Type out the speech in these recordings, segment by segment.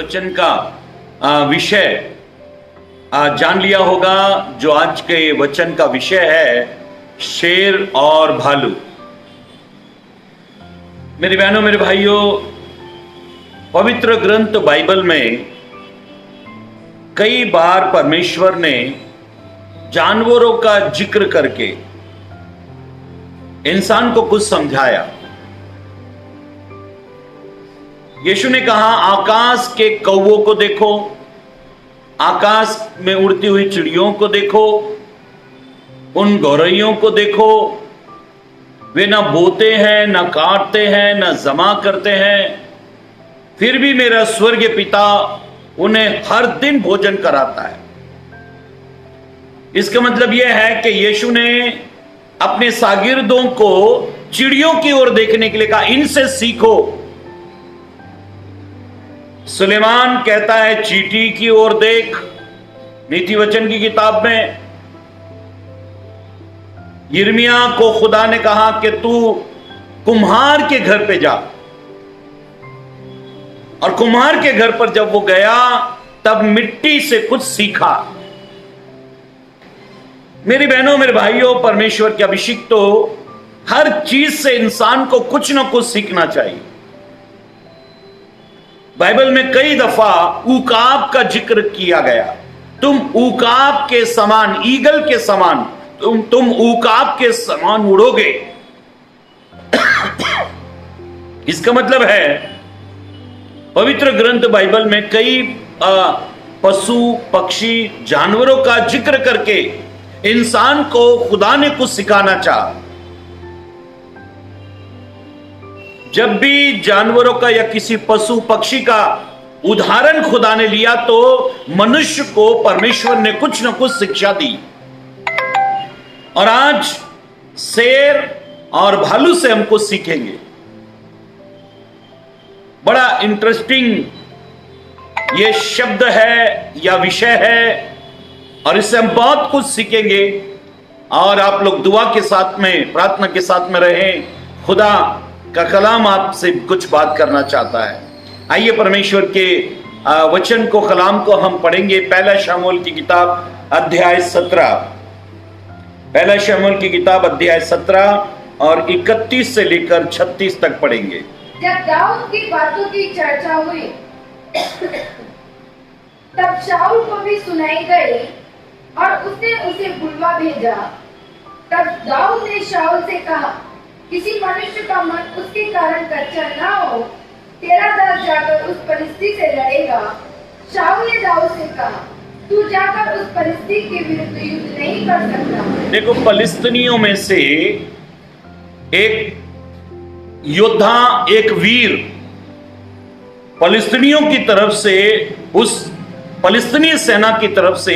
वचन का विषय जान लिया होगा। जो आज के वचन का विषय है, शेर और भालू। मेरी बहनों, मेरे भाइयों, पवित्र ग्रंथ बाइबल में कई बार परमेश्वर ने जानवरों का जिक्र करके इंसान को कुछ समझाया। यीशु ने कहा, आकाश के कौवों को देखो, आकाश में उड़ती हुई चिड़ियों को देखो, उन गौरैयों को देखो, वे ना बोते हैं, ना काटते हैं, ना जमा करते हैं, फिर भी मेरा स्वर्गीय पिता उन्हें हर दिन भोजन कराता है। इसका मतलब यह है कि यीशु ने अपने शागिर्दों को चिड़ियों की ओर देखने के लिए कहा, इनसे सीखो। सुलेमान कहता है, चींटी की ओर देख। नीति वचन की किताब में यिर्मयाह को खुदा ने कहा कि तू कुम्हार के घर पे जा, और कुम्हार के घर पर जब वो गया तब मिट्टी से कुछ सीखा। मेरी बहनों, मेरे भाइयों, परमेश्वर के अभिषिक्त तो हर चीज से इंसान को कुछ ना कुछ सीखना चाहिए। बाइबल में कई दफा ऊकाब का जिक्र किया गया। तुम ऊकाब के समान, ईगल के समान, तुम ऊकाब के समान उड़ोगे। इसका मतलब है पवित्र ग्रंथ बाइबल में कई पशु, पक्षी, जानवरों का जिक्र करके इंसान को खुदा ने कुछ सिखाना चाहा। जब भी जानवरों का या किसी पशु पक्षी का उदाहरण खुदा ने लिया तो मनुष्य को परमेश्वर ने कुछ न कुछ शिक्षा दी। और आज शेर और भालू से हम कुछ सीखेंगे। बड़ा इंटरेस्टिंग ये शब्द है या विषय है, और इससे हम बहुत कुछ सीखेंगे। और आप लोग दुआ के साथ में, प्रार्थना के साथ में रहें। खुदा का कलाम आपसे कुछ बात करना चाहता है। आइए परमेश्वर के वचन को, कलाम को हम पढ़ेंगे। पहला शमूएल की किताब अध्याय 17, पहला शमूएल की किताब अध्याय 17 और 31 से लेकर 36 तक पढ़ेंगे। जब दाऊद की बातों की चर्चा हुई तब शाऊल को भी सुनाई गई और उसने उसे बुलवा भेजा। तब दाऊद ने शाऊल से कहा, किसी मनुष्य का मन उसके कारण कच्चा ना हो, तेरा दास जाकर उस परिस्थिति से लड़ेगा। शाऊल ने दाऊद से कहा, तू जाकर उस परिस्थिति के विरुद्ध युद्ध नहीं कर सकता। देखो, फलिस्तीनियों में से एक योद्धा, एक वीर, फलिस्तीनियों की तरफ से, उस फलिस्तीनी सेना की तरफ से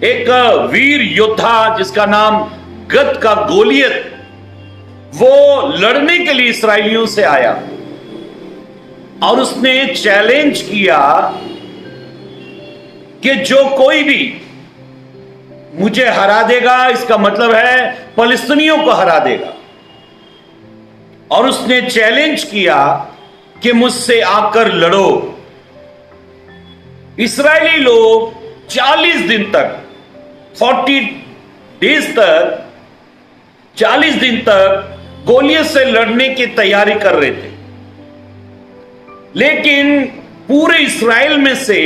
एक वीर योद्धा जिसका नाम गत का गोलियत, वो लड़ने के लिए इस्राएलियों से आया और उसने चैलेंज किया कि जो कोई भी मुझे हरा देगा, इसका मतलब है फलिस्तीनियों को हरा देगा। और उसने चैलेंज किया कि मुझसे आकर लड़ो। इस्राएली लोग 40 दिन तक, 40 डेज तक, 40 दिन तक गोलियत से लड़ने की तैयारी कर रहे थे। लेकिन पूरे इस्राएल में से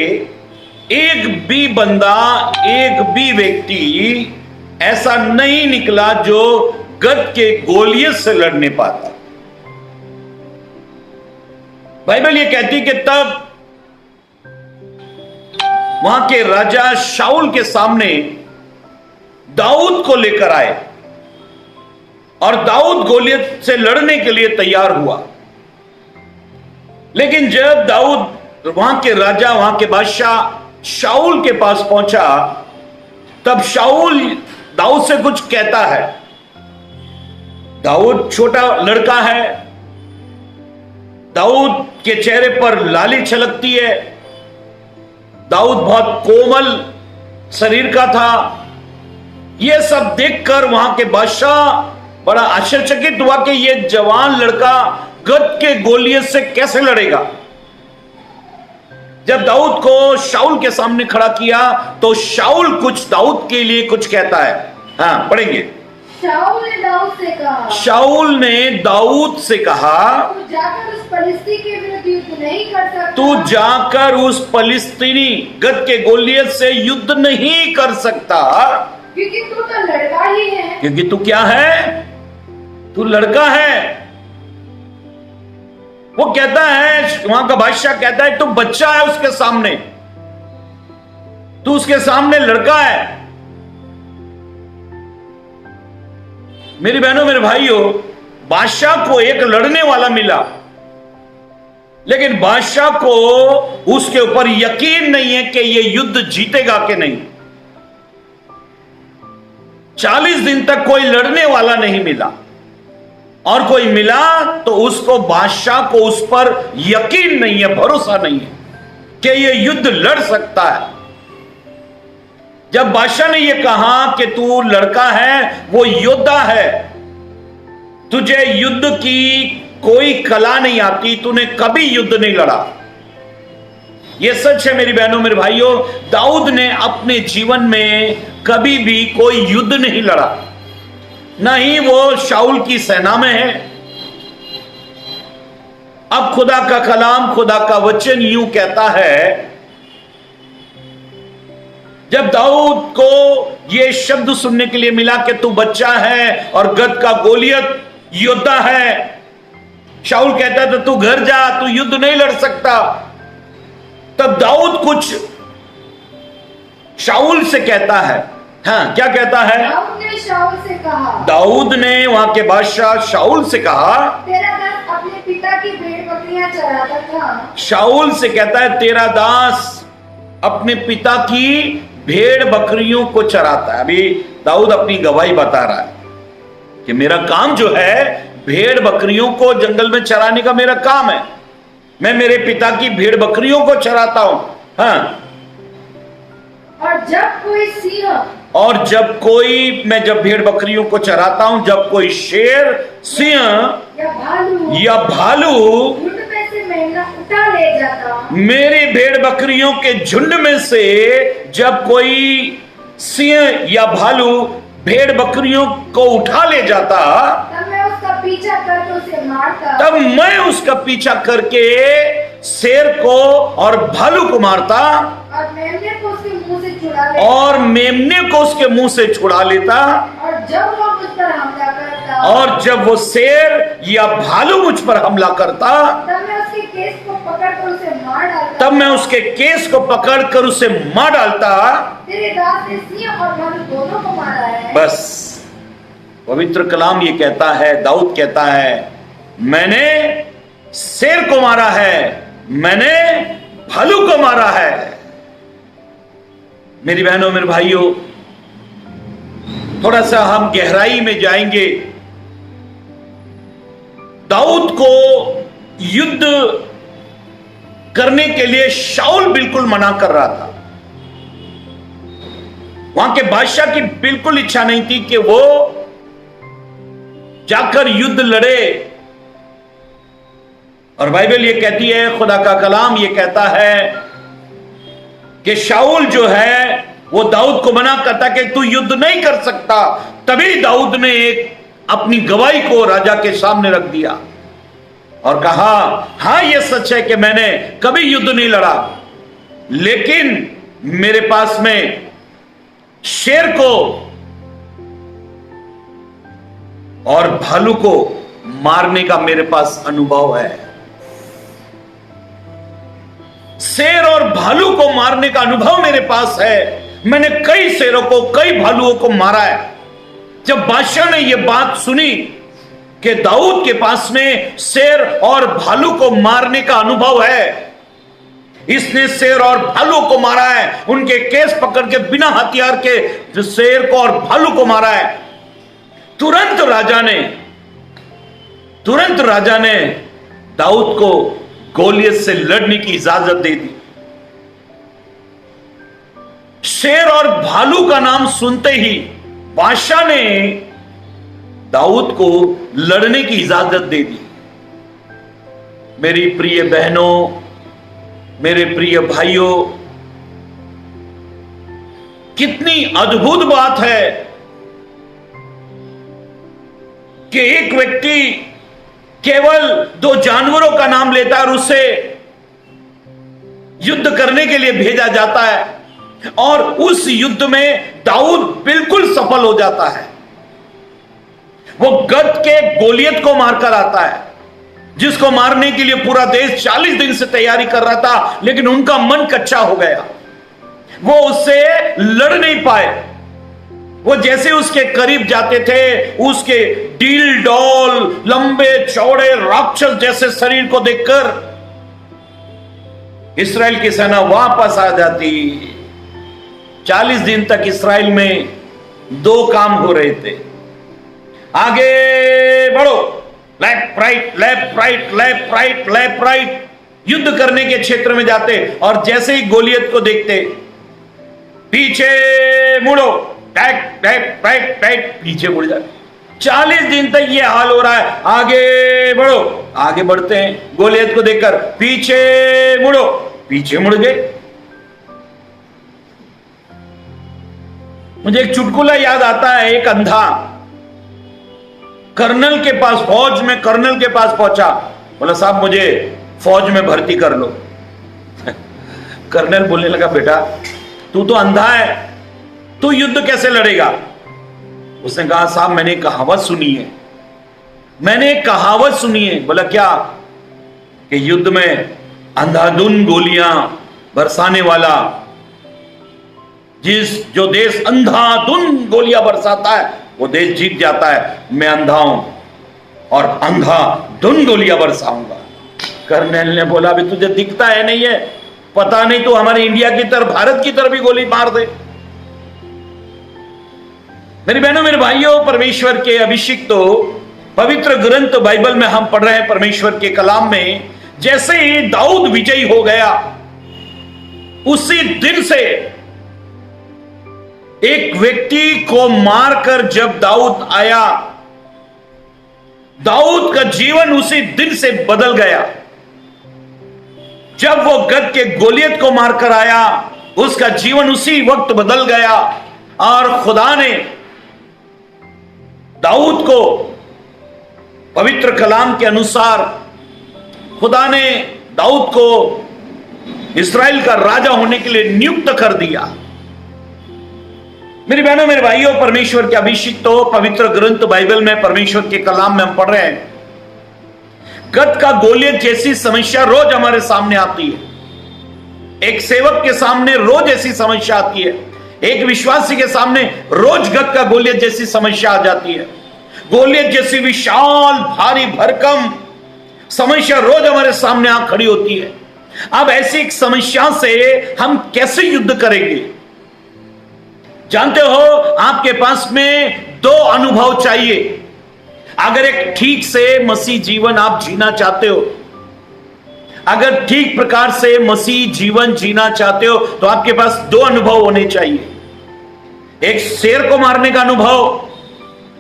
एक भी बंदा, एक भी व्यक्ति ऐसा नहीं निकला जो गत के गोलियत से लड़ने पाता। बाइबल ये कहती कि तब वहां के राजा शाऊल के सामने दाऊद को लेकर आए और दाऊद गोलियत से लड़ने के लिए तैयार हुआ। लेकिन जब दाऊद, वहां के राजा, वहां के बादशाह शाऊल के पास पहुंचा, तब शाऊल दाऊद से कुछ कहता है। दाऊद छोटा लड़का है, दाऊद के चेहरे पर लाली छलकती है, दाऊद बहुत कोमल शरीर का था। यह सब देखकर वहां के बादशाह बड़ा आश्चर्यचकित हुआ कि यह जवान लड़का गत के गोलियत से कैसे लड़ेगा। जब दाऊद को शाऊल के सामने खड़ा किया तो शाऊल कुछ दाऊद के लिए कुछ कहता है। हाँ, पढ़ेंगे। शाऊल ने दाऊद से कहा, शाऊल ने दाऊद से कहा, तू जाकर उस फलिस्ती के विरुद्ध युद्ध नहीं कर सकता। तू जाकर उस फलिस्तीनी गत के गोलियत से युद्ध नहीं कर सकता, क्योंकि तू तो लड़का ही है। क्योंकि तू क्या है? तू लड़का है। वो कहता है, वहां का बादशाह कहता है, तू बच्चा है उसके सामने, तू उसके सामने लड़का है। मेरी बहनों, मेरे भाइयों, बादशाह को एक लड़ने वाला मिला, लेकिन बादशाह को उसके ऊपर यकीन नहीं है कि यह युद्ध जीतेगा कि नहीं। 40 दिन तक कोई लड़ने वाला नहीं मिला, और कोई मिला तो उसको बादशाह को उस पर यकीन नहीं है, भरोसा नहीं है कि यह युद्ध लड़ सकता है। जब बादशाह ने यह कहा कि तू लड़का है, वो योद्धा है, तुझे युद्ध की कोई कला नहीं आती, तूने कभी युद्ध नहीं लड़ा। यह सच है मेरी बहनों, मेरे भाइयों, दाऊद ने अपने जीवन में कभी भी कोई युद्ध नहीं लड़ा, ना ही वो शाऊल की सेना में है। अब खुदा का कलाम, खुदा का वचन यूं कहता है, जब दाऊद को यह शब्द सुनने के लिए मिला कि तू बच्चा है और गत का गोलियत योद्धा है, शाऊल कहता था तू घर जा, तू युद्ध नहीं लड़ सकता। तब दाऊद कुछ शाऊल से कहता है। हाँ, क्या कहता है? दाऊद ने शाऊल से कहा, दाऊद ने वहां के बादशाह शाऊल से कहा, तेरा दास अपने पिता की भेड़ बकरियां चराता था। शाऊल से कहता है, तेरा दास अपने पिता की भेड़ बकरियों को चराता है। अभी दाऊद अपनी गवाही बता रहा है कि मेरा काम जो है भेड़ बकरियों को जंगल में चराने का मेरा काम है, मैं मेरे पिता की भेड़ बकरियों को चराता हूं। हाँ, और जब कोई सिंह, और जब भेड़ बकरियों को चराता हूं, जब कोई शेर, सिंह या भालू झुंड में से मेमना उठा ले जाता, मेरी भेड़ बकरियों के झुंड में से जब कोई सिंह या भालू भेड़ बकरियों को उठा ले जाता, तब मैं उसका पीछा करके उसे मारता, तब मैं उसका पीछा करके शेर को और भालू को मारता, और मेमने को उसके मुंह से छुड़ा लेता, और मेमने को उसके मुंह से छुड़ा लेता। और जब वो मुझ पर हमला करता, और जब वो शेर या भालू मुझ पर हमला करता, तब मैं उसके केस को पकड़कर उसे मार डालता, तब मैं उसके केस को पकड़कर उसे मार डालता। तेरे दास ने सिंह और भालू दोनों को मारा है। बस पवित्र कलाम ये कहता है, दाऊद कहता है, मैंने शेर को मारा है, मैंने भालू को मारा है। मेरी बहनों, मेरे भाइयों, थोड़ा सा हम गहराई में जाएंगे। दाऊद को युद्ध करने के लिए शाऊल बिल्कुल मना कर रहा था। वहां के बादशाह की बिल्कुल इच्छा नहीं थी कि वो जाकर युद्ध लड़े। और बाइबल ये कहती है, खुदा का कलाम ये कहता है कि शाऊल जो है वो दाऊद को मना करता कि तू युद्ध नहीं कर सकता। तभी दाऊद ने एक अपनी गवाही को राजा के सामने रख दिया और कहा, हां ये सच है कि मैंने कभी युद्ध नहीं लड़ा, लेकिन मेरे पास में शेर को और भालू को मारने का मेरे पास अनुभव है। शेर और भालू को मारने का अनुभव मेरे पास है। मैंने कई शेरों को, कई भालुओं को मारा है। जब बादशाह ने यह बात सुनी कि दाऊद के पास में शेर और भालू को मारने का अनुभव है, इसने शेर और भालू को मारा है, उनके केस पकड़ के बिना हथियार के शेर को और भालू को मारा है, तुरंत राजा ने दाऊद को गोलियत से लड़ने की इजाजत दे दी। शेर और भालू का नाम सुनते ही बादशाह ने दाऊद को लड़ने की इजाजत दे दी। मेरी प्रिय बहनों, मेरे प्रिय भाइयों, कितनी अद्भुत बात है कि एक व्यक्ति केवल 2 जानवरों का नाम लेता है और उससे युद्ध करने के लिए भेजा जाता है और उस युद्ध में दाऊद बिल्कुल सफल हो जाता है। वो गत के गोलियत को मारकर आता है, जिसको मारने के लिए पूरा देश 40 दिन से तैयारी कर रहा था, लेकिन उनका मन कच्चा हो गया। वो उससे लड़ नहीं पाए। वो जैसे उसके करीब जाते थे, उसके डील डॉल लंबे चौड़े राक्षस जैसे शरीर को देखकर इस्राएल की सेना वापस आ जाती। 40 दिन तक इस्राएल में 2 काम हो रहे थे, आगे बढ़ो, left right left right left right left right, युद्ध करने के क्षेत्र में जाते और जैसे ही गोलियत को देखते, पीछे मुड़ो, टैक टैक टैक टैक, पीछे मुड़ जाते। 40 दिन तक ये हाल हो रहा है, आगे बढ़ो, आगे बढ़ते हैं, गोलियत को देखकर पीछे मुड़ो, पीछे मुड़ गए। मुझे एक चुटकुला याद आता है। एक अंधा कर्नल के पास, फौज में कर्नल के पास पहुंचा, बोला साहब मुझे फौज में भर्ती कर लो। कर्नल बोलने लगा, बेटा तू तो अंधा है, तू युद्ध कैसे लड़ेगा? उसने कहा, साहब मैंने एक कहावत सुनी है, मैंने एक कहावत सुनी है। बोला क्या? कि युद्ध में अंधाधुन गोलियां बरसाने वाला, जो देश अंधाधुन गोलियां बरसाता है वो देश जीत जाता है। मैं अंधा हूं और अंधाधुन गोलियां बरसाऊंगा। कर्नल ने बोला, अभी तुझे दिखता है नहीं है, पता नहीं तो हमारे इंडिया की तरफ, भारत की तरफ भी गोली मार दे। मेरी बहनों मेरे भाइयों, परमेश्वर के अभिषिक्त तो पवित्र ग्रंथ बाइबल में हम पढ़ रहे हैं, परमेश्वर के कलाम में, जैसे ही दाऊद विजयी हो गया, उसी दिन से एक व्यक्ति को मारकर जब दाऊद आया, दाऊद का जीवन उसी दिन से बदल गया। जब वो गत के गोलियत को मारकर आया, उसका जीवन उसी वक्त बदल गया और खुदा ने दाऊद को पवित्र कलाम के अनुसार, खुदा ने दाऊद को इस्राएल का राजा होने के लिए नियुक्त कर दिया। मेरी बहनों मेरे भाइयों, परमेश्वर के अभिषिक्त तो पवित्र ग्रंथ बाइबल में, परमेश्वर के कलाम में हम पढ़ रहे हैं, गत का गोलियत जैसी समस्या रोज हमारे सामने आती है। एक सेवक के सामने रोज ऐसी समस्या आती है, एक विश्वासी के सामने रोज गत का गोलियत जैसी समस्या आ जाती है। गोलियत जैसी विशाल भारी भरकम समस्या रोज हमारे सामने आ खड़ी होती है। अब ऐसी एक समस्या से हम कैसे युद्ध करेंगे? जानते हो, आपके पास में 2 अनुभव चाहिए। अगर एक ठीक से मसीह जीवन आप जीना चाहते हो, अगर ठीक प्रकार से मसीह जीवन जीना चाहते हो, तो आपके पास 2 अनुभव होने चाहिए। एक शेर को मारने का अनुभव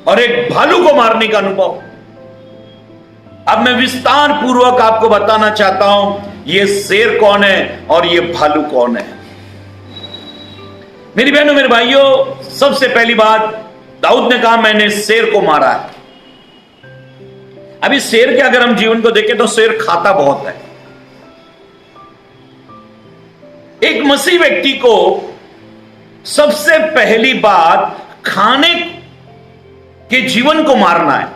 और एक भालू को मारने का अनुभव। अब मैं विस्तार पूर्वक आपको बताना चाहता हूं, ये शेर कौन है और ये भालू कौन है। मेरी बहनों मेरे भाइयों, सबसे पहली बात, दाऊद ने कहा मैंने शेर को मारा है। अभी शेर के अगर हम जीवन को देखें तो शेर खाता बहुत है। एक मसीह व्यक्ति को सबसे पहली बात खाने के जीवन को मारना है,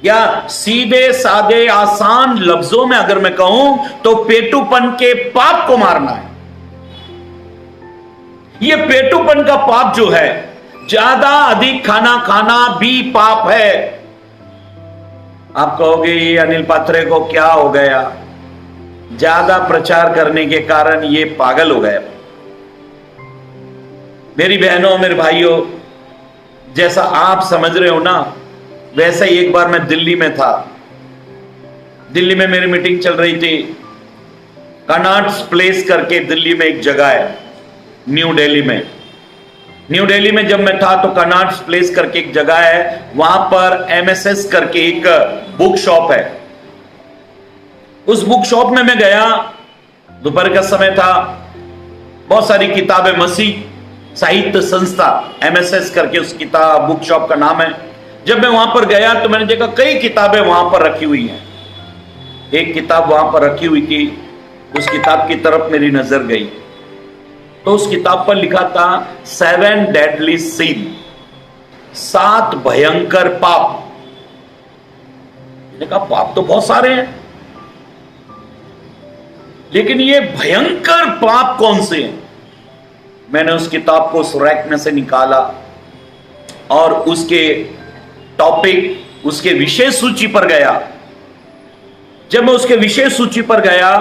या सीधे सादे आसान लफ्जों में अगर मैं कहूं तो पेटूपन के पाप को मारना है। ये पेटूपन का पाप जो है, ज्यादा अधिक खाना खाना भी पाप है। आप कहोगे ये अनिल पात्रे को क्या हो गया, ज्यादा प्रचार करने के कारण ये पागल हो गया। मेरी बहनों मेरे भाइयों, जैसा आप समझ रहे हो ना, वैसा ही एक बार मैं दिल्ली में था। दिल्ली में मेरी मीटिंग चल रही थी। कनॉट प्लेस करके दिल्ली में एक जगह है, न्यू दिल्ली में। न्यू दिल्ली में जब मैं था तो कनॉट प्लेस करके एक जगह है, वहां पर MSS करके एक बुक शॉप है। उस बुक शॉप में मैं गया, दोपहर का समय था, बहुत सारी किताबें, मसीह साहित्य संस्था MSS करके उस किताब बुक शॉप का नाम है। जब मैं वहां पर गया तो मैंने देखा कई किताबें वहां पर रखी हुई हैं। एक किताब वहां पर रखी हुई थी, उस किताब की तरफ मेरी नजर गई तो उस किताब पर लिखा था 7 डेडली सिन, 7 भयंकर पाप। मैंने कहा पाप तो बहुत सारे हैं, लेकिन ये भयंकर पाप कौन से हैं? मैंने उस किताब को उस रैक में से निकाला और उसके टॉपिक, उसके विषय सूची पर गया। जब मैं उसके विषय सूची पर गया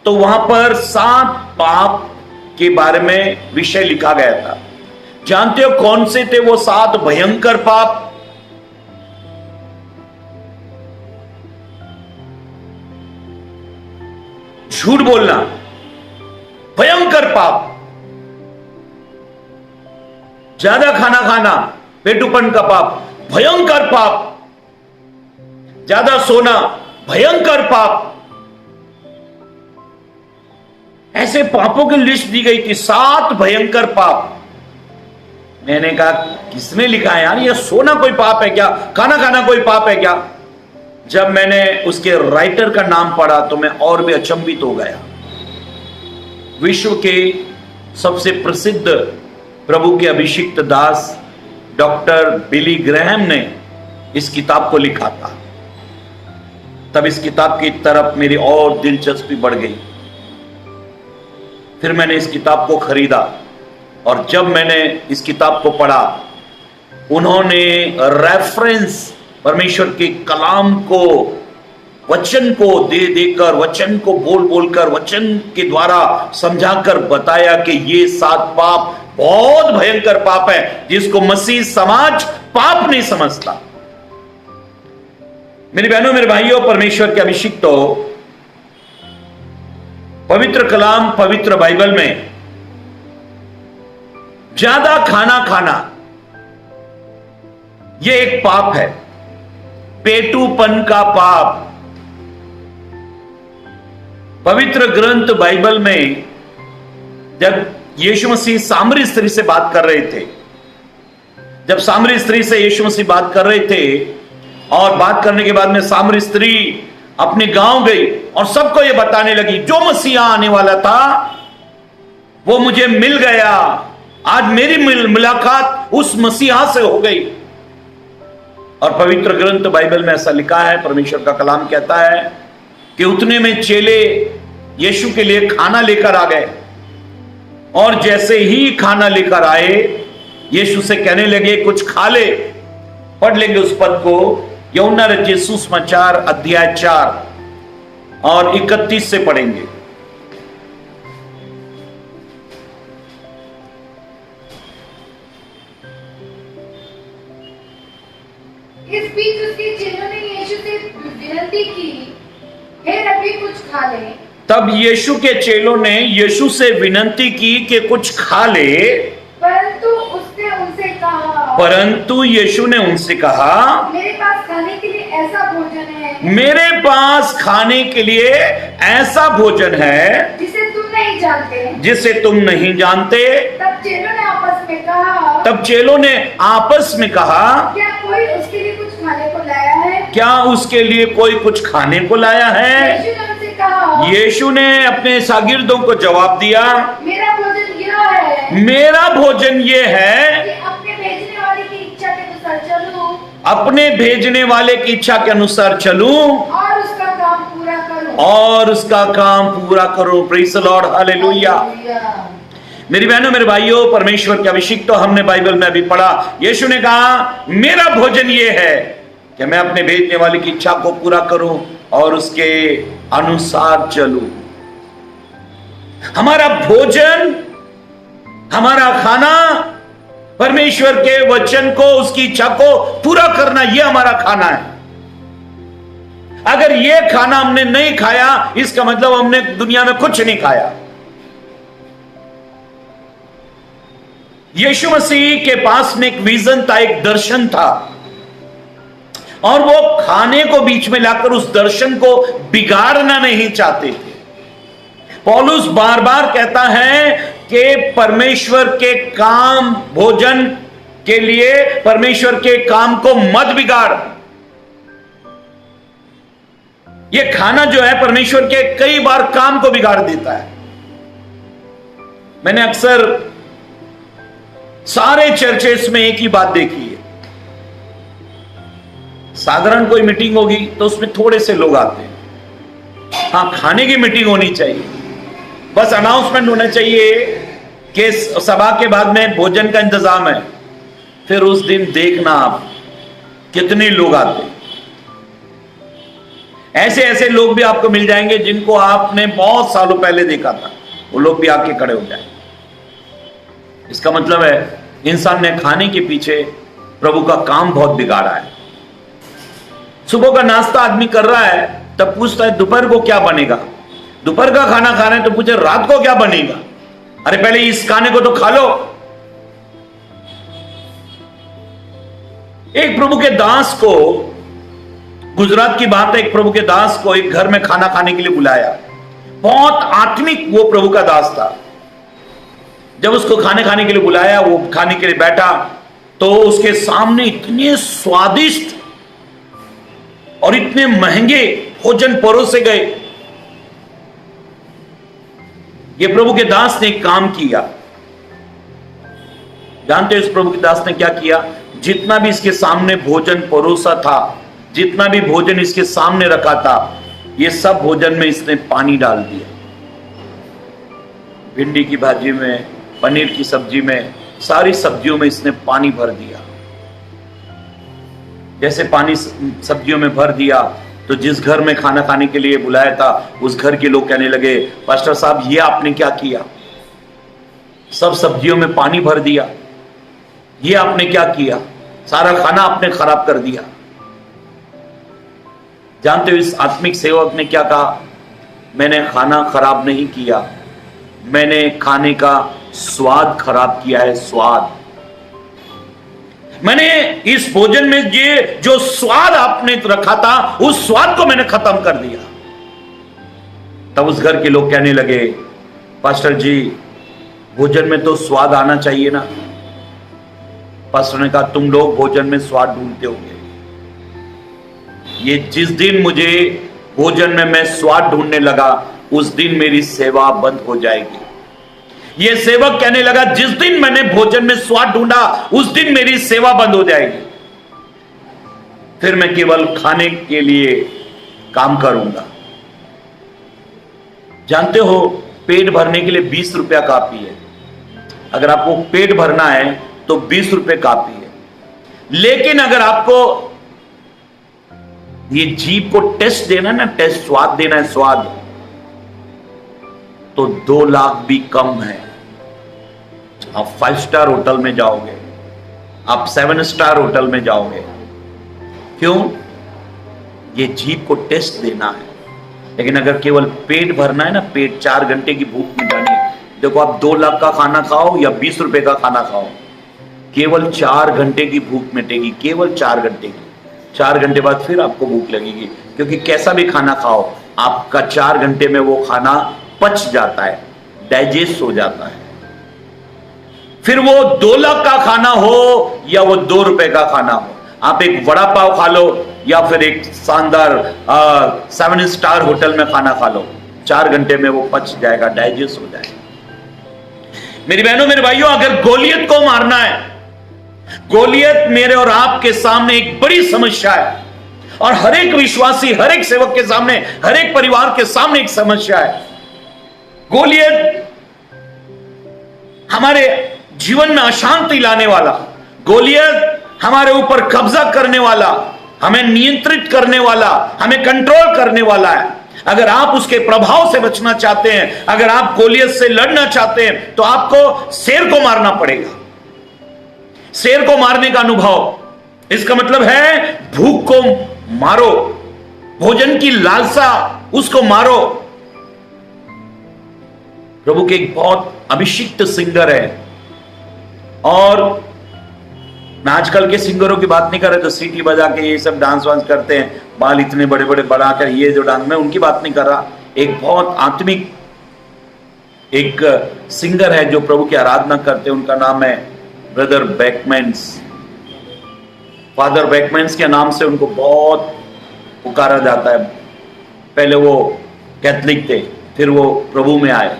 तो वहां पर 7 पाप के बारे में विषय लिखा गया था। जानते हो कौन से थे वो 7 भयंकर पाप? झूठ बोलना भयंकर पाप, ज्यादा खाना खाना पेटूपन का पाप भयंकर पाप, ज्यादा सोना भयंकर पाप। ऐसे पापों की लिस्ट दी गई थी, 7 भयंकर पाप। मैंने कहा किसने लिखा है यार, ये सोना कोई पाप है क्या, खाना खाना कोई पाप है क्या? जब मैंने उसके राइटर का नाम पढ़ा तो मैं और भी अचंभित हो गया। विश्व के सबसे प्रसिद्ध प्रभु के अभिषिक्त दास डॉक्टर बिली ग्रैहम ने इस किताब को लिखा था। तब इस किताब की तरफ मेरी और दिलचस्पी बढ़ गई। फिर मैंने इस किताब को खरीदा और जब मैंने इस किताब को पढ़ा, उन्होंने रेफरेंस परमेश्वर के कलाम को, वचन को दे देकर, वचन को बोल बोलकर, वचन के द्वारा समझाकर बताया कि ये 7 पाप बहुत भयंकर पाप है जिसको मसीह समाज पाप नहीं समझता। मेरी बहनों, मेरे भाइयों, परमेश्वर के अभिषिक्तों, पवित्र कलाम, पवित्र बाइबल में ज्यादा खाना खाना यह एक पाप है, पेटूपन का पाप। पवित्र ग्रंथ बाइबल में जब यीशु मसीह सामरी स्त्री से बात कर रहे थे, जब सामरी स्त्री से यीशु मसीह बात कर रहे थे और बात करने के बाद में सामरी स्त्री अपने गांव गई और सबको यह बताने लगी जो मसीहा आने वाला था वो मुझे मिल गया, आज मेरी मुलाकात उस मसीहा से हो गई। और पवित्र ग्रंथ बाइबल में ऐसा लिखा है, परमेश्वर का कलाम कहता है कि उतने में चेले यीशु के लिए खाना लेकर आ गए और जैसे ही खाना लेकर आए यीशु से कहने लगे कुछ खा ले। पढ़ लेंगे उस पद को, यूहन्ना रचित सुसमाचार अध्याय 4 और 31 से पढ़ेंगे। इस बीच उसके चेलों ने यीशु से विनती की, हे रब्बी कुछ खा ले। तब यीशु के चेलों ने यीशु से विनती की कि कुछ खा ले, परंतु यीशु ने उनसे कहा मेरे पास खाने के लिए ऐसा भोजन है, मेरे पास खाने के लिए ऐसा भोजन है जिसे तुम नहीं जानते, जिसे तुम नहीं जानते। तब चेलों ने आपस में कहा, तब चेलों ने आपस में कहा क्या कोई उसके लिए कुछ खाने को लाया है? क्या उसके लिए कोई कुछ खाने को लाया है? यीशु ने उनसे कहा, यीशु ने अपने शागिर्दों को जवाब दिया, मेरा भोजन यह है, मेरा भोजन ये है कि अपने भेजने वाले की इच्छा के अनुसार चलूं, अपने भेजने वाले की इच्छा के अनुसार चलूं और उसका काम पूरा करूं। और उसका काम पूरा करो। Praise the Lord, hallelujah. मेरी बहनों, मेरे भाइयों, परमेश्वर के अभिषिक्त तो हमने बाइबल में अभी पढ़ा, यीशु ने कहा मेरा भोजन ये है कि मैं अपने भेजने वाले की इच्छा को पूरा करूं और उसके अनुसार चलूं। हमारा भोजन, हमारा खाना परमेश्वर के वचन को, उसकी इच्छा को पूरा करना, यह हमारा खाना है। अगर यह खाना हमने नहीं खाया इसका मतलब हमने दुनिया में कुछ नहीं खाया। यीशु मसीह के पास में एक विजन था, एक दर्शन था। और वो खाने को बीच में लाकर उस दर्शन को बिगाड़ना नहीं चाहते थे। पौलुस बार बार कहता है कि परमेश्वर के काम, भोजन के लिए परमेश्वर के काम को मत बिगाड़। ये खाना जो है परमेश्वर के कई बार काम को बिगाड़ देता है। मैंने अक्सर सारे चर्चेस में एक ही बात देखी है, साधारण कोई मीटिंग होगी तो उसमें थोड़े से लोग आते हैं। हां, खाने की मीटिंग होनी चाहिए, बस अनाउंसमेंट होना चाहिए कि सभा के बाद में भोजन का इंतजाम है। फिर उस दिन देखना आप कितने लोग आते हैं। ऐसे ऐसे लोग भी आपको मिल जाएंगे जिनको आपने बहुत सालों पहले देखा था, वो लोग भी आके खड़े हो जाएंगे। इसका मतलब है इंसान ने खाने के पीछे प्रभु का काम बहुत बिगाड़ा है। सुबह का नाश्ता आदमी कर रहा है, तब पूछता है दोपहर को क्या बनेगा। दोपहर का खाना खा रहे हैं तो पूछे रात को क्या बनेगा। अरे पहले इस खाने को तो खा लो। एक प्रभु के दास को, गुजरात की बात है, एक प्रभु के दास को एक घर में खाना खाने के लिए बुलाया। बहुत आत्मिक वो प्रभु का दास था। जब उसको खाने खाने के लिए बुलाया, वो खाने के लिए बैठा तो उसके सामने इतने स्वादिष्ट और इतने महंगे भोजन परोसे गए। ये प्रभु के दास ने एक काम किया। जानते हो इस प्रभु के दास ने क्या किया? जितना भी इसके सामने भोजन परोसा था, जितना भी भोजन इसके सामने रखा था, ये सब भोजन में इसने पानी डाल दिया। भिंडी की भाजी में, पनीर की सब्जी में, सारी सब्जियों में इसने पानी भर दिया। जैसे पानी सब्जियों में भर दिया तो जिस घर में खाना खाने के लिए बुलाया था उस घर के लोग कहने लगे, पास्टर साहब ये आपने क्या किया? सब सब्जियों में पानी भर दिया, ये आपने क्या किया? सारा खाना आपने खराब कर दिया। जानते हो इस आत्मिक सेवक ने क्या कहा? मैंने खाना खराब नहीं किया, मैंने खाने का स्वाद खराब किया है। स्वाद, मैंने इस भोजन में ये जो स्वाद आपने रखा था उस स्वाद को मैंने खत्म कर दिया। तब उस घर के लोग कहने लगे, पास्टर जी भोजन में तो स्वाद आना चाहिए ना। पास्टर ने कहा, तुम लोग भोजन में स्वाद ढूंढते होंगे। ये जिस दिन मुझे भोजन में मैं स्वाद ढूंढने लगा उस दिन मेरी सेवा बंद हो जाएगी। ये सेवक कहने लगा, जिस दिन मैंने भोजन में स्वाद ढूंढा उस दिन मेरी सेवा बंद हो जाएगी, फिर मैं केवल खाने के लिए काम करूंगा। जानते हो पेट भरने के लिए 20 रुपया काफी है। अगर आपको पेट भरना है तो 20 रुपए काफी है। लेकिन अगर आपको ये जीभ को टेस्ट देना ना, टेस्ट स्वाद देना है, स्वाद, तो 2 लाख भी कम है। आप 5 स्टार होटल में जाओगे, आप 7 स्टार होटल में जाओगे। क्यों? ये जीभ को टेस्ट देना है। लेकिन अगर केवल पेट भरना है ना, पेट 4 घंटे की भूख मिटानी है, देखो आप 2 लाख का खाना खाओ या 20 रुपए का खाना खाओ, केवल 4 घंटे की भूख मिटेगी, केवल 4 घंटे की। 4 घंटे बाद फिर आपको भूख लगेगी, क्योंकि कैसा भी खाना खाओ आपका 4 घंटे में वो खाना पच जाता है, डाइजेस्ट हो जाता है। फिर वो 2 लाख का खाना हो या वो 2 रुपए का खाना हो, आप एक वड़ा पाव खा लो या फिर एक शानदार 7 स्टार होटल में खाना खा लो, 4 घंटे में वो पच जाएगा, डाइजेस्ट हो जाएगा। मेरी बहनों मेरे भाइयों, अगर गोलियत को मारना है, गोलियत मेरे और आपके सामने एक बड़ी समस्या है, और हर एक विश्वासी, हर एक सेवक के सामने, हर एक परिवार के सामने एक समस्या है। गोलियत हमारे जीवन में अशांति लाने वाला, गोलियत हमारे ऊपर कब्जा करने वाला, हमें नियंत्रित करने वाला, हमें कंट्रोल करने वाला है। अगर आप उसके प्रभाव से बचना चाहते हैं, अगर आप गोलियत से लड़ना चाहते हैं, तो आपको शेर को मारना पड़ेगा। शेर को मारने का अनुभव, इसका मतलब है भूख को मारो, भोजन की लालसा, उसको मारो। प्रभु के एक बहुत अभिषिक्त सिंगर है और मैं आजकल के सिंगरों की बात नहीं कर रहा जो सीटी बजा के ये सब डांस वांस करते हैं, बाल इतने बड़े बड़े बढ़ाकर ये जो डांस, मैं उनकी बात नहीं कर रहा। एक बहुत आत्मिक एक सिंगर है जो प्रभु की आराधना करते हैं, उनका नाम है ब्रदर बैकमैन्स। फादर बैकमैन्स के नाम से उनको बहुत पुकारा जाता है। पहले वो कैथलिक थे, फिर वो प्रभु में आए।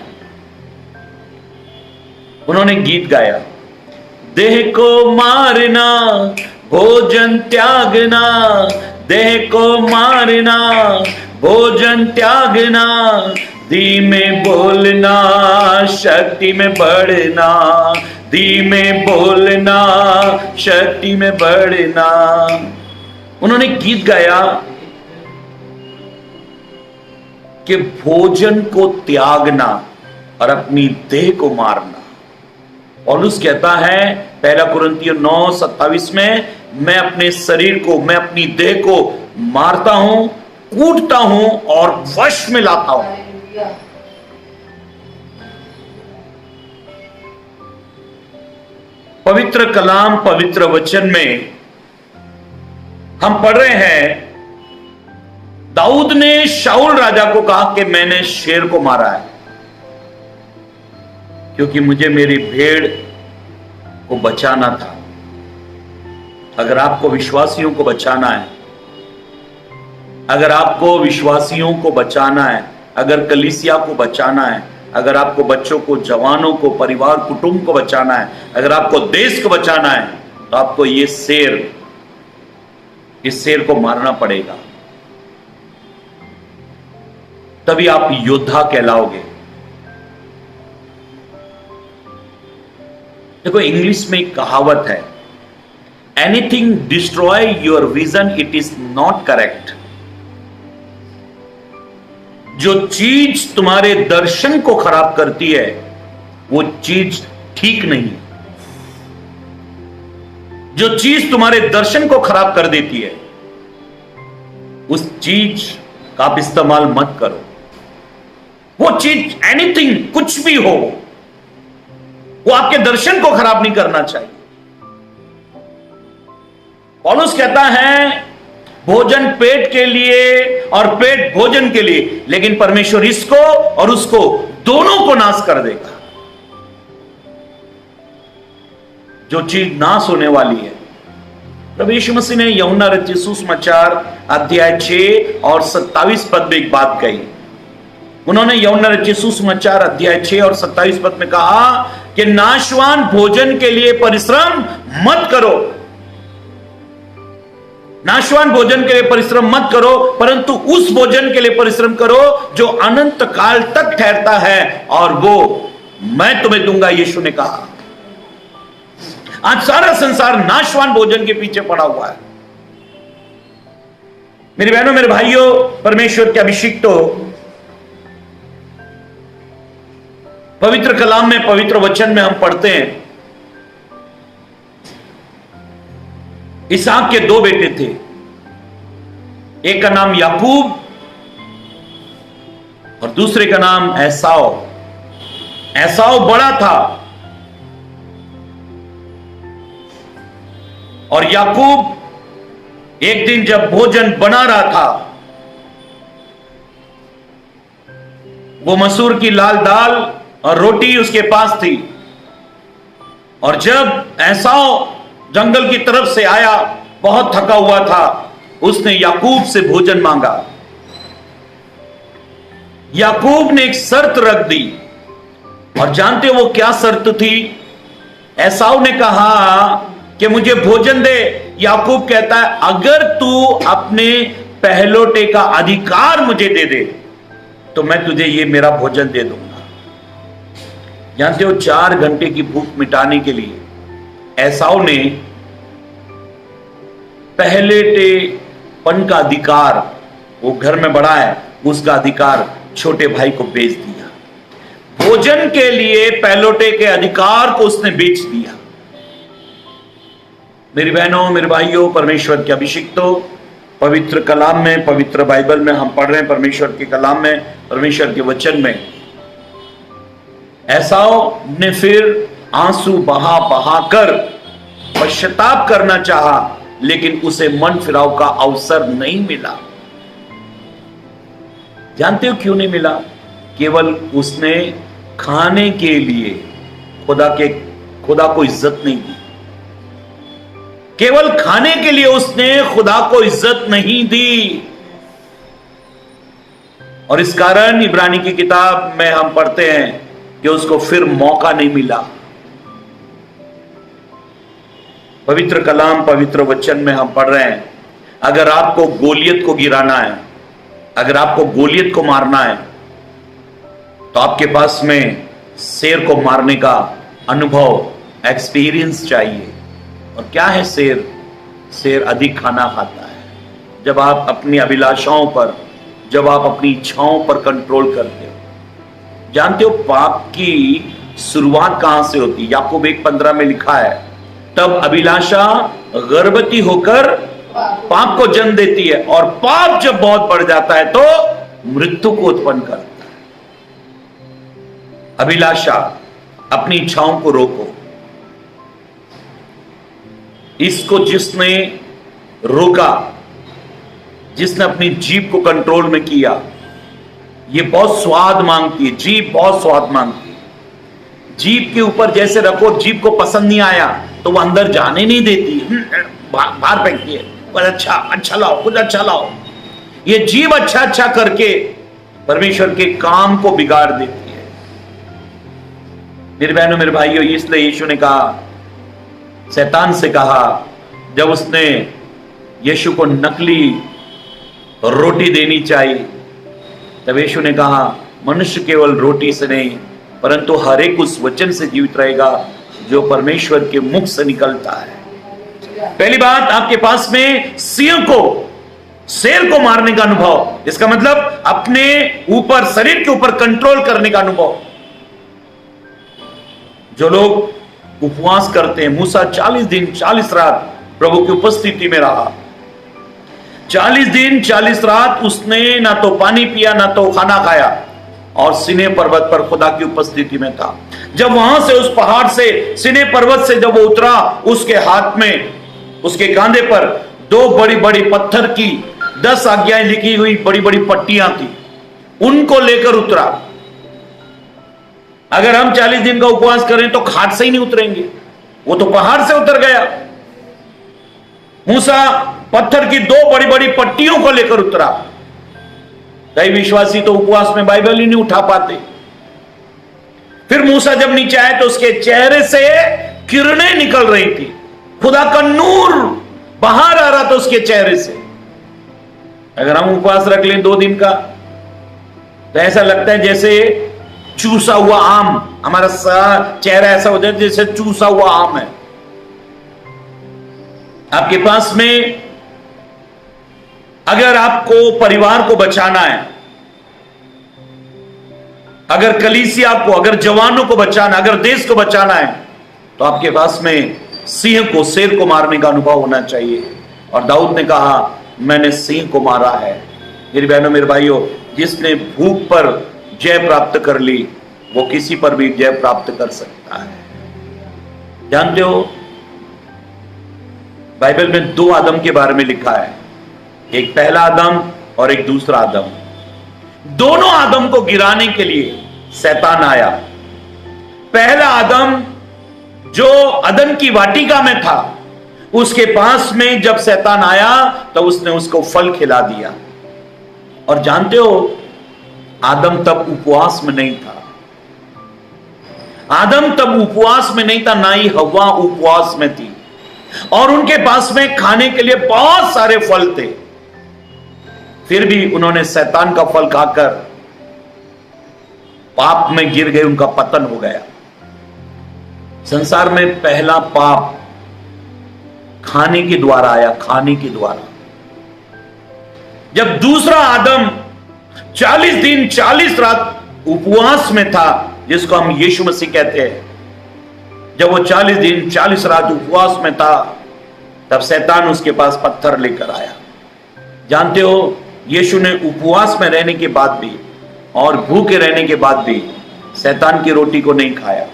उन्होंने गीत गाया, देह को मारना भोजन त्यागना, देह को मारना भोजन त्यागना, धीमे बोलना शक्ति में बढ़ना, धीमे बोलना शक्ति में बढ़ना। उन्होंने गीत गाया कि भोजन को त्यागना और अपनी देह को मारना। पौलुस कहता है पहला कुरिन्थियों 9:27 में, मैं अपने शरीर को, मैं अपनी देह को मारता हूं, कूटता हूं और वश में लाता हूं। पवित्र कलाम, पवित्र वचन में हम पढ़ रहे हैं, दाऊद ने शाऊल राजा को कहा कि मैंने शेर को मारा है क्योंकि मुझे मेरी भेड़ को बचाना था। अगर आपको विश्वासियों को बचाना है, अगर आपको विश्वासियों को बचाना है, अगर कलीसिया को बचाना है, अगर आपको बच्चों को, जवानों को, परिवार कुटुंब को बचाना है, अगर आपको देश को बचाना है, तो आपको इस शेर को मारना पड़ेगा, तभी आप योद्धा कहलाओगे। देखो इंग्लिश में एक कहावत है, anything destroy your vision it is not correct. जो चीज तुम्हारे दर्शन को खराब करती है वो चीज ठीक नहीं। जो चीज तुम्हारे दर्शन को खराब कर देती है उस चीज का आप इस्तेमाल मत करो। वो चीज एनीथिंग, कुछ भी हो, वो आपके दर्शन को खराब नहीं करना चाहिए। पौलुस कहता है भोजन पेट के लिए और पेट भोजन के लिए, लेकिन परमेश्वर इसको और उसको दोनों को नाश कर देगा। जो चीज नाश होने वाली है, प्रभु यीशु मसीह ने यूहन्ना रचित सुसमाचार अध्याय 6 और 27 पद में एक बात कही। उन्होंने यूहन्ना रचित सुसमाचार अध्याय 6 और 27 पद में कहा कि नाशवान भोजन के लिए परिश्रम मत करो, नाशवान भोजन के लिए परिश्रम मत करो, परंतु उस भोजन के लिए परिश्रम करो जो अनंत काल तक ठहरता है, और वो मैं तुम्हें दूंगा, यीशु ने कहा। आज सारा संसार नाशवान भोजन के पीछे पड़ा हुआ है। मेरी बहनों, मेरे भाइयों, परमेश्वर के अभिषिक्तों, पवित्र कलाम में, पवित्र वचन में हम पढ़ते हैं इसहाक के 2 बेटे थे। एक का नाम याकूब और दूसरे का नाम एसाव। एसाव बड़ा था और याकूब एक दिन जब भोजन बना रहा था, वो मसूर की लाल दाल और रोटी उसके पास थी, और जब एसाव जंगल की तरफ से आया, बहुत थका हुआ था, उसने याकूब से भोजन मांगा। याकूब ने एक शर्त रख दी, और जानते हो वो क्या शर्त थी? एसाव ने कहा कि मुझे भोजन दे। याकूब कहता है अगर तू अपने पहलोटे का अधिकार मुझे दे दे तो मैं तुझे ये मेरा भोजन दे दूंगा। जानते हो 4 घंटे की भूख मिटाने के लिए एसाव ने पहलेटेपन का अधिकार, वो घर में बड़ा है, उसका अधिकार छोटे भाई को बेच दिया। भोजन के लिए पहलोटे के अधिकार को उसने बेच दिया। मेरी बहनों, मेरे भाइयों, परमेश्वर के अभिषिक्तों, पवित्र कलाम में, पवित्र बाइबल में हम पढ़ रहे हैं, परमेश्वर के कलाम में, परमेश्वर के वचन में, एसाव ने फिर आंसू बहा बहा कर पश्चाताप करना चाहा, लेकिन उसे मन फिराव का अवसर नहीं मिला। जानते हो क्यों नहीं मिला? केवल उसने खाने के लिए खुदा को इज्जत नहीं दी। केवल खाने के लिए उसने खुदा को इज्जत नहीं दी। और इस कारण इब्रानी की किताब में हम पढ़ते हैं कि उसको फिर मौका नहीं मिला। पवित्र कलाम, पवित्र वचन में हम पढ़ रहे हैं, अगर आपको गोलियत को गिराना है, अगर आपको गोलियत को मारना है, तो आपके पास में शेर को मारने का अनुभव, एक्सपीरियंस चाहिए। और क्या है शेर? शेर अधिक खाना खाता है। जब आप अपनी अभिलाषाओं पर, जब आप अपनी इच्छाओं पर कंट्रोल करते हो। जानते हो पाप की शुरुआत कहां से होती है? याकूब 1:15 में लिखा है, तब अभिलाषा गर्भवती होकर पाप को जन्म देती है, और पाप जब बहुत बढ़ जाता है तो मृत्यु को उत्पन्न करता है। अभिलाषा, अपनी इच्छाओं को रोको। इसको जिसने रोका, जिसने अपनी जीभ को कंट्रोल में किया, ये बहुत स्वाद मांगती है। जीभ बहुत स्वाद मांगती है। जीभ के ऊपर जैसे रखो, जीभ को पसंद नहीं आया तो वो अंदर जाने नहीं देती, बाहर फेंकती है। पर अच्छा लाओ, कुछ अच्छा लाओ। ये जीभ अच्छा करके परमेश्वर के काम को बिगाड़ देती है। मेरे बहनों, मेरे भाइयों, इसलिए यीशु ने कहा, शैतान से कहा, जब उसने यीशु को नकली रोटी देनी चाहिए, तब यीशु ने कहा, मनुष्य केवल रोटी से नहीं परंतु हर एक उस वचन से जीवित रहेगा जो परमेश्वर के मुख से निकलता है। पहली बात, आपके पास में शेर को मारने का अनुभव, इसका मतलब अपने ऊपर, शरीर के ऊपर कंट्रोल करने का अनुभव। जो लोग उपवास करते हैं, मूसा 40 दिन 40 रात प्रभु की उपस्थिति में रहा। 40 दिन 40 रात उसने ना तो पानी पिया, ना तो खाना खाया, और सीने पर्वत पर खुदा की उपस्थिति में था। जब वहां से, उस पहाड़ से, सीने पर्वत से जब वो उतरा, उसके हाथ में, उसके कांधे पर 2 बड़ी बड़ी पत्थर की 10 आज्ञाएं लिखी हुई बड़ी बड़ी पट्टियां थी, उनको लेकर उतरा। अगर हम 40 दिन का उपवास करें तो खाट से ही नहीं उतरेंगे, वो तो पहाड़ से उतर गया। मूसा पत्थर की 2 बड़ी बड़ी पट्टियों को लेकर उतरा। कई विश्वासी तो उपवास में बाइबल ही नहीं उठा पाते। फिर मूसा जब नीचे आए तो उसके चेहरे से किरणें निकल रही थी, खुदा का नूर बाहर आ रहा था उसके चेहरे से। अगर हम उपवास रख लें 2 दिन का, तो ऐसा लगता है जैसे चूसा हुआ आम, हमारा चेहरा ऐसा हो जाए जैसे चूसा हुआ आम है। आपके पास में, अगर आपको परिवार को बचाना है, अगर कलीसिया को, अगर जवानों को बचाना, अगर देश को बचाना है, तो आपके पास में सिंह को, शेर को मारने का अनुभव होना चाहिए। और दाऊद ने कहा, मैंने सिंह को मारा है। मेरी बहनों, मेरे भाइयों, जिसने भूख पर जय प्राप्त कर ली, वो किसी पर भी जय प्राप्त कर सकता है। जानते हो, बाइबल में 2 आदम के बारे में लिखा है, एक पहला आदम और एक दूसरा आदम। दोनों आदम को गिराने के लिए शैतान आया। पहला आदम जो अदन की वाटिका में था, उसके पास में जब शैतान आया तो उसने उसको फल खिला दिया। और जानते हो, आदम तब उपवास में नहीं था। आदम तब उपवास में नहीं था, ना ही हव्वा उपवास में थी, और उनके पास में खाने के लिए बहुत सारे फल थे। फिर भी उन्होंने शैतान का फल खाकर पाप में गिर गए, उनका पतन हो गया। संसार में पहला पाप खाने के द्वारा आया, खाने के द्वारा। जब दूसरा आदम 40 दिन 40 रात उपवास में था, जिसको हम यीशु मसीह कहते हैं, जब वो 40 दिन 40 रात उपवास में था, तब शैतान उसके पास पत्थर लेकर आया। जानते हो, यीशु ने उपवास में रहने के बाद भी और भूखे रहने के बाद भी शैतान की रोटी को नहीं खाया।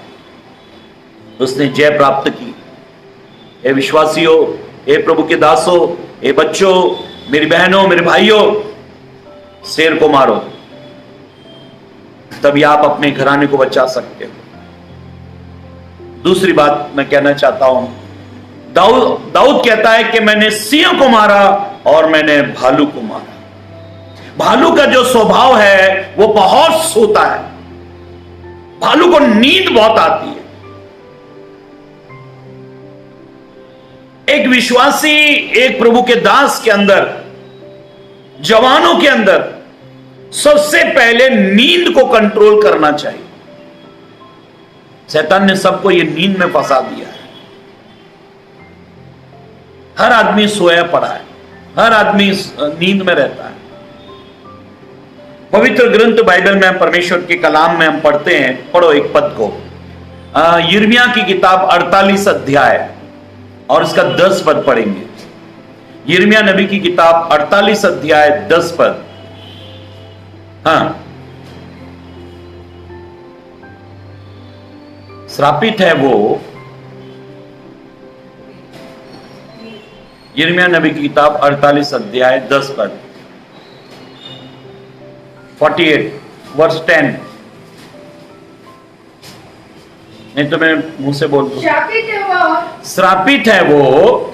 उसने जय प्राप्त की। हे विश्वासियों, हे प्रभु के दासों, हे बच्चों, मेरी बहनों, मेरे भाइयों, शेर को मारो, तभी आप अपने घराने को बचा सकते हो। दूसरी बात मैं कहना चाहता हूं, दाऊद कहता है कि मैंने सिंह को मारा और मैंने भालू को मारा। भालू का जो स्वभाव है वो बहुत सोता है, भालू को नींद बहुत आती है। एक विश्वासी, एक प्रभु के दास के अंदर, जवानों के अंदर सबसे पहले नींद को कंट्रोल करना चाहिए। शैतान ने सबको ये नींद में फंसा दिया है। हर आदमी सोया पड़ा है, हर आदमी नींद में रहता है। पवित्र ग्रंथ बाइबल में, परमेश्वर के कलाम में हम पढ़ते हैं, पढ़ो एक पद को, यिर्मयाह की किताब 48 अध्याय और इसका 10 पद पढ़ेंगे। यिर्मयाह नबी की किताब 48 अध्याय 10 पद। हाँ, श्रापित है वो, यिर्मयाह नबी की किताब 48 अध्याय 10 पद, 48 वर्स 10। नहीं तो मैं मुंह से बोल दूं। श्रापित है वो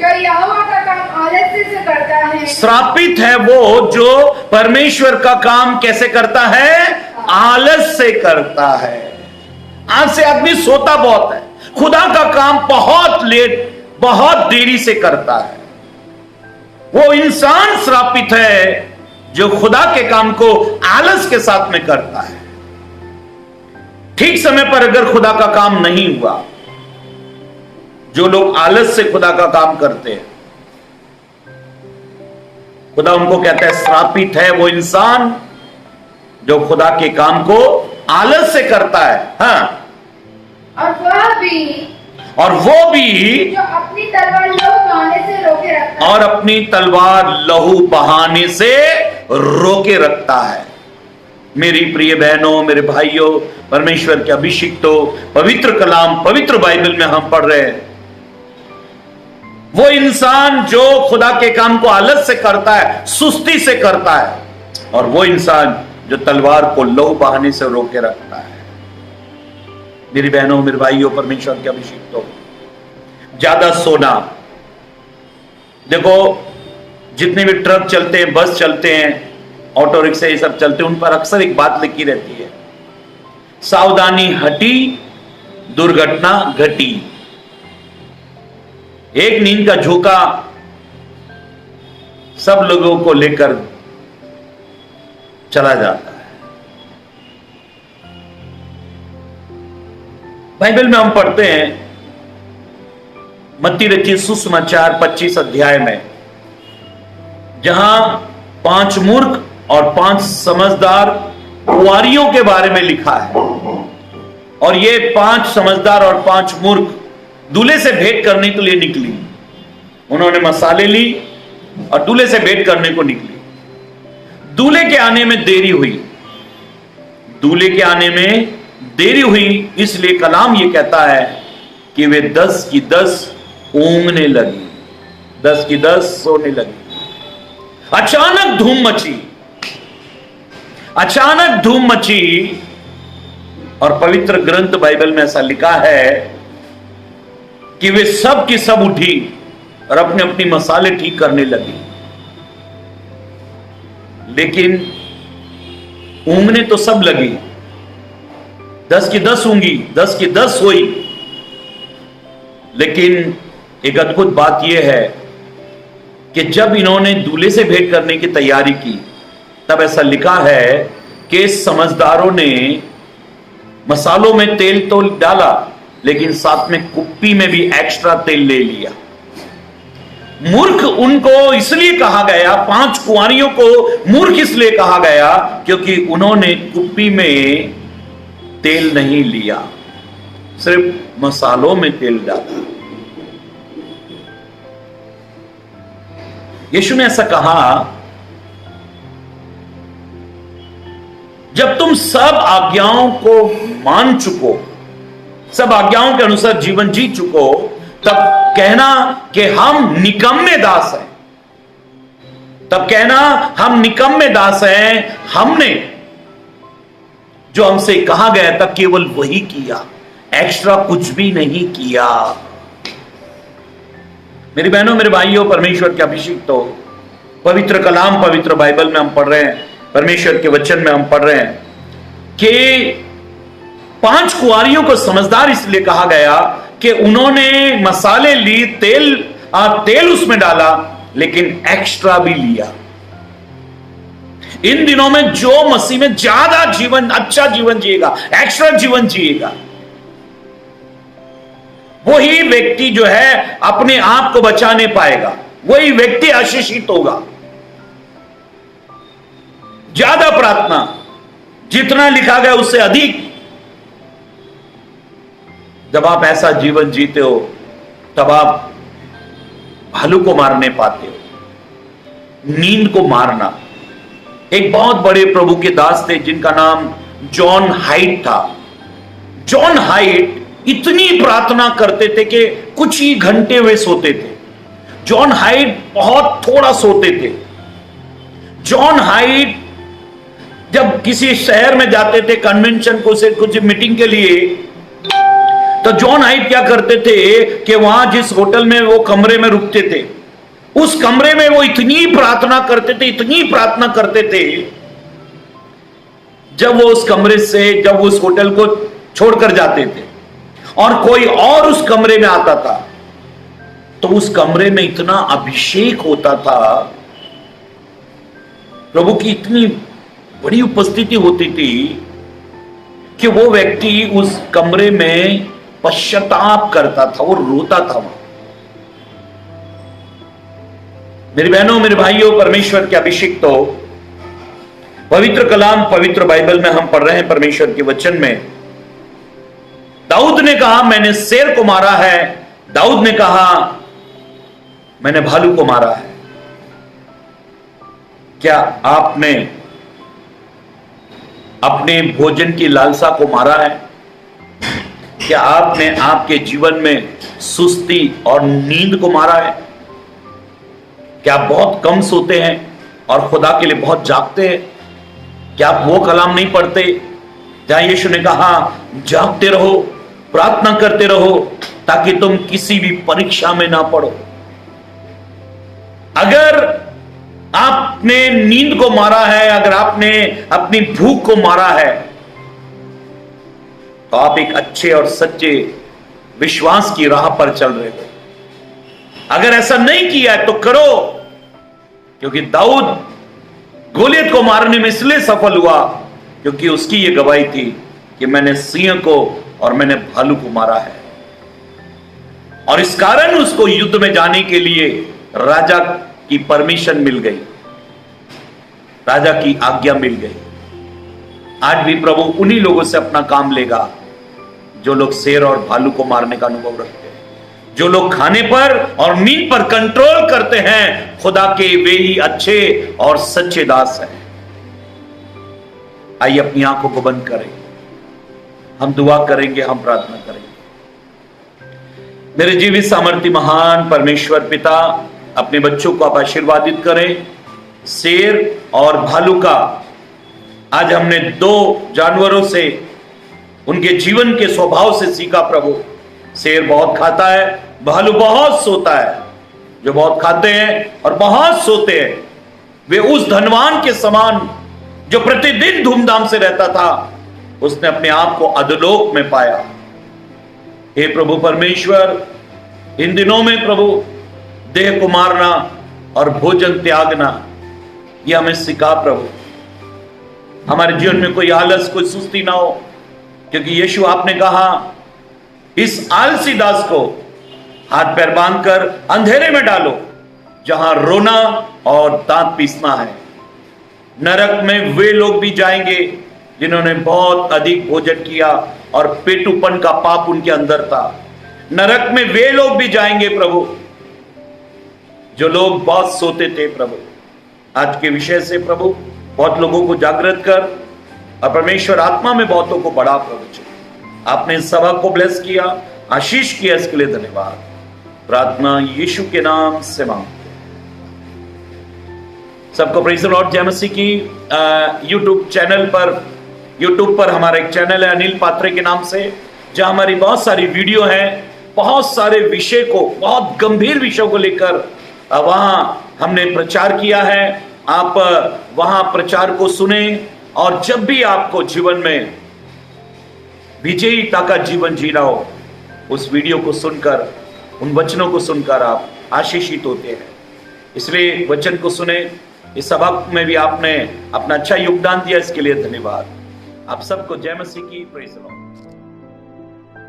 जो यहोवा का काम आलस्य से करता है। श्रापित है वो जो परमेश्वर का काम कैसे करता है? आलस से करता है। आज से आदमी सोता बहुत है, खुदा का काम बहुत लेट, बहुत देरी से करता है। वो इंसान श्रापित है जो खुदा के काम को आलस के साथ में करता है। ठीक समय पर अगर खुदा का काम नहीं हुआ, जो लोग आलस से खुदा का काम करते हैं, खुदा उनको कहता है श्रापित है वो इंसान जो खुदा के काम को आलस से करता है। हाँ, और वो भी जो अपनी तलवार लहू बहाने से रोके रखता है। और अपनी तलवार लहू बहाने से रोके रखता है। मेरी प्रिय बहनों, मेरे भाइयों, परमेश्वर के अभिषिक्तों, पवित्र कलाम, पवित्र बाइबल में हम पढ़ रहे हैं, वो इंसान जो खुदा के काम को आलस से करता है, सुस्ती से करता है, और वो इंसान जो तलवार को लहू बहाने से रोके रखता है। मेरी बहनों, मेरे भाइयों, परमेश्वर के अभिषिक्तों, ज्यादा सोना, देखो जितने भी ट्रक चलते हैं, बस चलते हैं, ऑटो रिक्शा ये सब चलते हैं, उन पर अक्सर एक बात लिखी रहती है, सावधानी हटी, दुर्घटना घटी। एक नींद का झोंका सब लोगों को लेकर चला जाता है। बाइबल में हम पढ़ते हैं, मत्ती रचित सुसमाचार 25 अध्याय में, जहां 5 मूर्ख और 5 समझदार कुंवारियों के बारे में लिखा है। और ये 5 समझदार और 5 मूर्ख दूल्हे से भेंट करने के लिए निकली। उन्होंने मसाले ली और दूल्हे से भेंट करने को निकली। दूल्हे के आने में देरी हुई, दूल्हे के आने में देरी हुई, इसलिए कलाम ये कहता है कि वे 10 की 10 ऊँघने लगी, 10 की 10 सोने लगी। अचानक धूम मची, अचानक धूम मची, और पवित्र ग्रंथ बाइबल में ऐसा लिखा है कि वे सब की सब उठी और अपने अपनी मसाले ठीक करने लगी। लेकिन ऊँघने तो सब लगी, 10 की 10 ऊँगी, 10 की 10 सोई। लेकिन एक अद्भुत बात यह है कि जब इन्होंने दूल्हे से भेंट करने की तैयारी की, तब ऐसा लिखा है कि समझदारों ने मसालों में तेल तो डाला, लेकिन साथ में कुप्पी में भी एक्स्ट्रा तेल ले लिया। मूर्ख उनको इसलिए कहा गया, 5 कुंवारियों को मूर्ख इसलिए कहा गया क्योंकि उन्होंने कुप्पी में तेल नहीं लिया, सिर्फ मसालों में तेल डाला। यीशु ने ऐसा कहा, जब तुम सब आज्ञाओं को मान चुको, सब आज्ञाओं के अनुसार जीवन जी चुको, तब कहना कि हम निकम्मे दास हैं, तब कहना हम निकम्मे दास हैं, हमने जो हमसे कहा गया था केवल वही किया, एक्स्ट्रा कुछ भी नहीं किया। मेरी बहनों मेरे भाइयों, परमेश्वर के अभिषेक तो पवित्र कलाम, पवित्र बाइबल में हम पढ़ रहे हैं, परमेश्वर के वचन में हम पढ़ रहे हैं कि 5 कुंवारियों को समझदार इसलिए कहा गया कि उन्होंने मसाले ली, तेल उसमें डाला, लेकिन एक्स्ट्रा भी लिया। इन दिनों में जो मसीह में ज्यादा जीवन, अच्छा जीवन जिएगा, एक्स्ट्रा जीवन जिएगा, वही व्यक्ति जो है अपने आप को बचा नहीं पाएगा, वही व्यक्ति आशीषित होगा। ज्यादा प्रार्थना, जितना लिखा गया उससे अधिक। जब आप ऐसा जीवन जीते हो तब आप भालू को मारने पाते हो। नींद को मारना। एक बहुत बड़े प्रभु के दास थे जिनका नाम जॉन हाइट था। जॉन हाइट इतनी प्रार्थना करते थे कि कुछ ही घंटे वे सोते थे। जॉन हाइट बहुत थोड़ा सोते थे। जॉन हाइट जब किसी शहर में जाते थे कन्वेंशन को से कुछ मीटिंग के लिए, तो जॉन हाइट क्या करते थे कि वहां जिस होटल में वो कमरे में रुकते थे, उस कमरे में वो इतनी प्रार्थना करते थे, इतनी प्रार्थना करते थे, जब वो उस कमरे से, जब वो उस होटल को छोड़कर जाते थे और कोई और उस कमरे में आता था, तो उस कमरे में इतना अभिषेक होता था, प्रभु की इतनी बड़ी उपस्थिति होती थी कि वो व्यक्ति उस कमरे में पश्चाताप करता था, वो रोता था। मेरी बहनों मेरे भाइयों, परमेश्वर के अभिषेक तो पवित्र कलाम, पवित्र बाइबल में हम पढ़ रहे हैं, परमेश्वर के वचन में दाऊद ने कहा मैंने शेर को मारा है, दाऊद ने कहा मैंने भालू को मारा है। क्या आपने अपने भोजन की लालसा को मारा है? क्या आपने आपके जीवन में सुस्ती और नींद को मारा है? क्या आप बहुत कम सोते हैं और खुदा के लिए बहुत जागते हैं? क्या आप वो कलाम नहीं पढ़ते जहां यीशु ने कहा जागते रहो, प्रार्थना करते रहो ताकि तुम किसी भी परीक्षा में ना पड़ो? अगर आपने नींद को मारा है, अगर आपने अपनी भूख को मारा है, तो आप एक अच्छे और सच्चे विश्वास की राह पर चल रहे हो। अगर ऐसा नहीं किया है तो करो, क्योंकि दाऊद गोलियत को मारने में इसलिए सफल हुआ क्योंकि उसकी यह गवाही थी कि मैंने सिंह को और मैंने भालू को मारा है, और इस कारण उसको युद्ध में जाने के लिए राजा की परमिशन मिल गई, राजा की आज्ञा मिल गई। आज भी प्रभु उन्हीं लोगों से अपना काम लेगा जो लोग शेर और भालू को मारने का अनुभव रखते हैं, जो लोग खाने पर और नींद पर कंट्रोल करते हैं। खुदा के वे ही अच्छे और सच्चे दास हैं। आइए अपनी आंखों को बंद करें, हम दुआ करेंगे, हम प्रार्थना करेंगे। मेरे जीवित सामर्थ्य महान परमेश्वर पिता, अपने बच्चों को आप आशीर्वादित करें। शेर और भालू का आज हमने 2 जानवरों से, उनके जीवन के स्वभाव से सीखा प्रभु। शेर बहुत खाता है, भालू बहुत सोता है। जो बहुत खाते हैं और बहुत सोते हैं वे उस धनवान के समान जो प्रतिदिन धूमधाम से रहता था, उसने अपने आप को अधोलोक में पाया। हे प्रभु परमेश्वर, इन दिनों में प्रभु देह को मारना और भोजन त्यागना, यह हमें सिखा प्रभु। हमारे जीवन में कोई आलस, कोई सुस्ती ना हो, क्योंकि यीशु आपने कहा इस आलसी दास को हाथ पैर बांधकर अंधेरे में डालो जहां रोना और दांत पीसना है। नरक में वे लोग भी जाएंगे जिन्होंने बहुत अधिक भोजन किया और पेटूपन का पाप उनके अंदर था। नरक में वे लोग भी जाएंगे प्रभु जो लोग बहुत सोते थे प्रभु। आज के विषय से प्रभु बहुत लोगों को जागृत कर और परमेश्वर आत्मा में बहुतों को बढ़ा प्रभु। आपने इस सभा को ब्लेस किया, आशीष किया, इसके लिए धन्यवाद। प्रार्थना यीशु के नाम से मांगते हैं। सबको प्रेज़ द लॉर्ड, जय मसीह की। यूट्यूब पर हमारा एक चैनल है अनिल पात्रे के नाम से, जहां हमारी बहुत सारी वीडियो हैं, बहुत सारे विषय को, बहुत गंभीर विषयों को लेकर वहां हमने प्रचार किया है। आप वहां प्रचार को सुने और जब भी आपको जीवन में विजयीता का जीवन जीना हो, उस वीडियो को सुनकर, उन वचनों को सुनकर आप आशीषित होते हैं। इसलिए वचन को सुने। इस सबक में भी आपने अपना अच्छा योगदान दिया, इसके लिए धन्यवाद। आप सबको जय मसीह की। Praise the Lord.